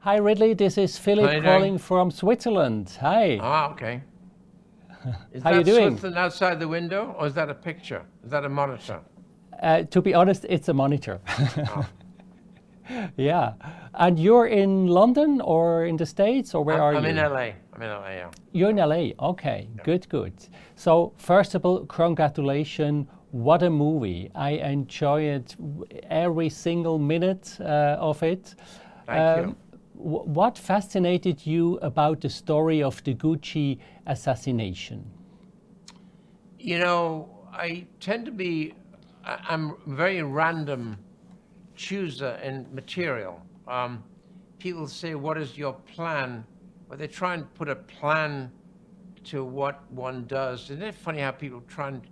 Hi Ridley, this is How Philip you calling doing? from Switzerland. Hi. Ah, okay. Is How you that doing? Switzerland outside the window, or is that a picture? Is that a monitor? To be honest, it's a monitor. Ah. Yeah. And you're in London or in the States, or where are I'm you? in LA. I'm in LA, yeah. You're in LA. Okay, good, good. So first of all, congratulations. What a movie. I enjoyed every single minute of it. Thank you. What fascinated you about the story of the Gucci assassination? You know, I tend to be, I'm a very random chooser in material. People say, what is your plan? Well, they try and put a plan to what one does. Isn't it funny how people try and,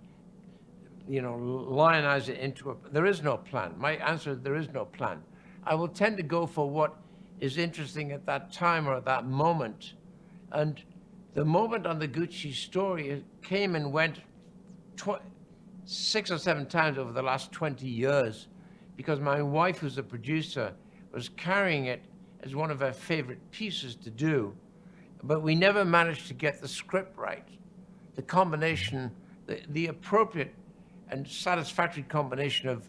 lionize it into there is no plan. My answer is there is no plan. I will tend to go for what is interesting at that time or at that moment. And the moment on the Gucci story came and went 6 or 7 times over the last 20 years because my wife, who's a producer, was carrying it as one of her favorite pieces to do. But we never managed to get the script right. The combination, the appropriate and satisfactory combination of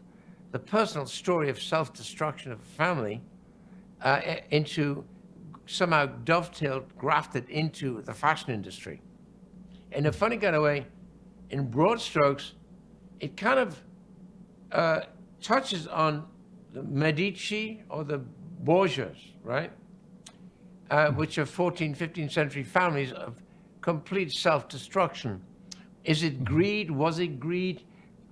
the personal story of self-destruction of a family into somehow dovetailed, grafted into the fashion industry. In a funny kind of way, in broad strokes, it kind of touches on the Medici or the Borgias, right? Which are 14th, 15th century families of complete self-destruction. Is it greed? Was it greed?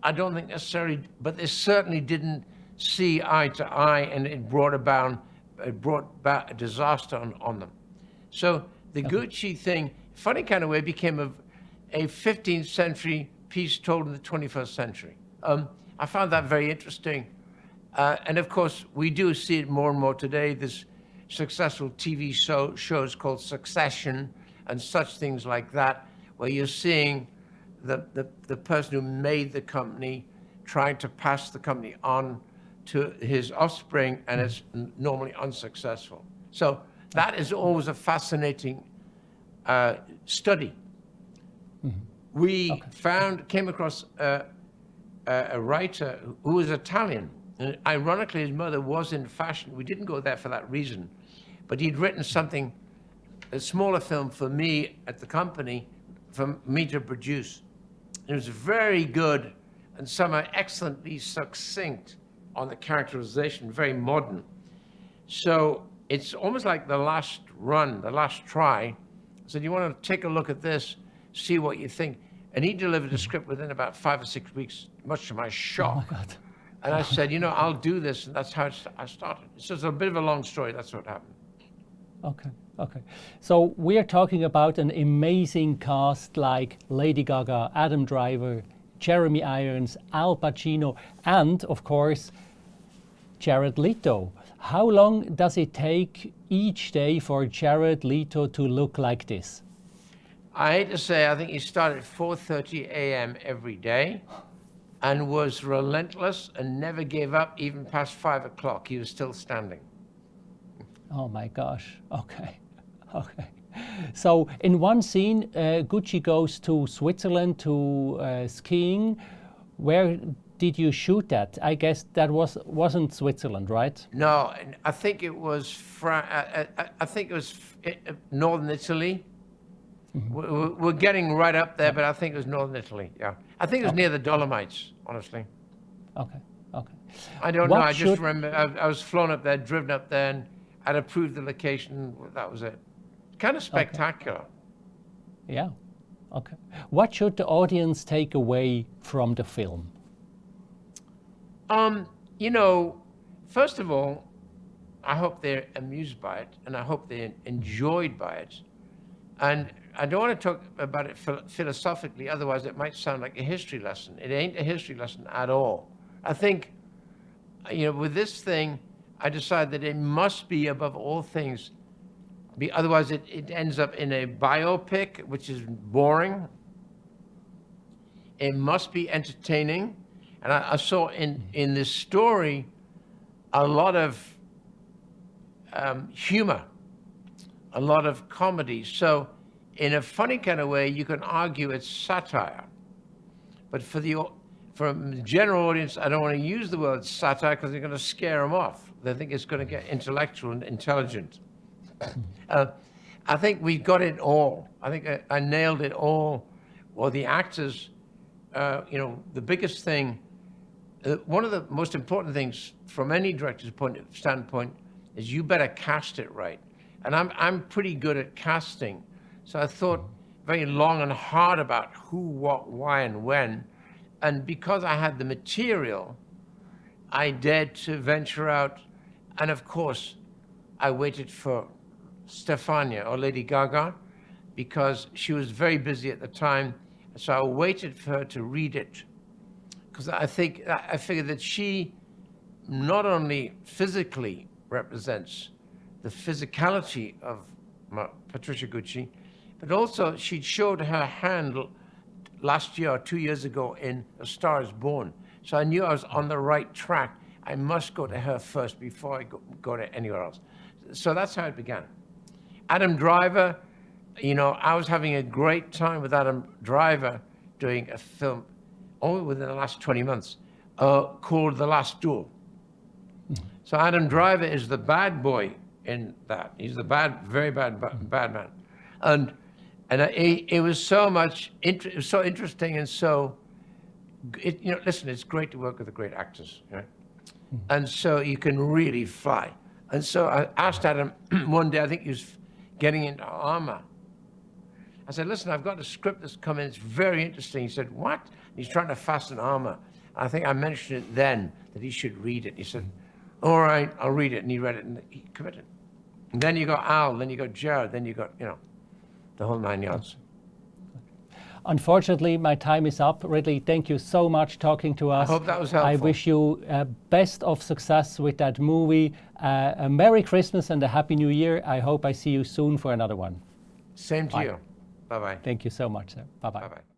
I don't think necessarily, but they certainly didn't see eye to eye, and it brought about a disaster on them. So the Gucci thing, funny kind of way, became a 15th century piece told in the 21st century. I found that very interesting. And of course, we do see it more and more today. There's successful TV shows called Succession and such things like that, where you're seeing the person who made the company trying to pass the company on to his offspring, and it's normally unsuccessful. So that is always a fascinating study. We came across a writer who was Italian. And ironically, his mother was in fashion. We didn't go there for that reason. But he'd written something, a smaller film for me at the company, for me to produce. It was very good and somehow excellently succinct on the characterization, very modern. So it's almost like the last run, the last try. I said, you want to take a look at this, see what you think. And he delivered a script within about 5 or 6 weeks, much to my shock. Oh my God. And I said, I'll do this. And that's how I started. So it's a bit of a long story. That's what happened. Okay, okay. So we are talking about an amazing cast like Lady Gaga, Adam Driver, Jeremy Irons, Al Pacino, and of course, Jared Leto. How long does it take each day for Jared Leto to look like this? I hate to say, I think he started at 4:30 a.m. every day and was relentless and never gave up even past 5 o'clock. He was still standing. Oh my gosh, okay, okay. So in one scene, Gucci goes to Switzerland to skiing. Where did you shoot that? I guess that wasn't Switzerland, right? No, I think it was northern Italy. We're getting right up there, but I think it was northern Italy. Yeah, I think it was near the Dolomites, honestly. Okay, okay. I don't know. I just remember I was flown up there, driven up there, and I'd approved the location. That was it. Kind of spectacular. Okay. Yeah. Okay. What should the audience take away from the film? First of all, I hope they're amused by it, and I hope they're enjoyed by it. And I don't want to talk about it philosophically, otherwise it might sound like a history lesson. It ain't a history lesson at all. I think, with this thing, I decided that it must be, above all things, otherwise it ends up in a biopic, which is boring. It must be entertaining. And I saw in this story a lot of humor, a lot of comedy. So in a funny kind of way, you can argue it's satire. But for the general audience, I don't want to use the word satire because they're going to scare them off. They think it's going to get intellectual and intelligent. I think we've got it all. I think I nailed it all. Well, the actors, you know, the biggest thing, one of the most important things from any director's standpoint is you better cast it right. And I'm pretty good at casting. So I thought very long and hard about who, what, why, and when. And because I had the material, I dared to venture out. And of course, I waited for Stefania or Lady Gaga because she was very busy at the time. So I waited for her to read it. Because I figured that she not only physically represents the physicality of Patricia Gucci, but also she showed her hand last year or 2 years ago in A Star Is Born. So I knew I was on the right track. I must go to her first before I go to anywhere else. So that's how it began. Adam Driver, you know, I was having a great time with Adam Driver doing a film only within the last 20 months called The Last Duel. So Adam Driver is the bad boy in that. He's the very bad man. And it was so much, it was so interesting and so, you know, listen, it's great to work with the great actors, right? And so you can really fly. And so I asked Adam one day, I think he was getting into armor. I said, listen, I've got a script that's come in, it's very interesting. He said, what? He's trying to fasten armor. I think I mentioned it then, that he should read it. He said, all right, I'll read it. And he read it and he committed. And then you got Al, then you got Jared, then you got, you know, the whole 9 yards. Unfortunately, my time is up. Ridley, thank you so much talking to us. I hope that was helpful. I wish you best of success with that movie. A Merry Christmas and a Happy New Year. I hope I see you soon for another one. Same to you. Bye-bye. Thank you so much, sir. Bye-bye. Bye-bye.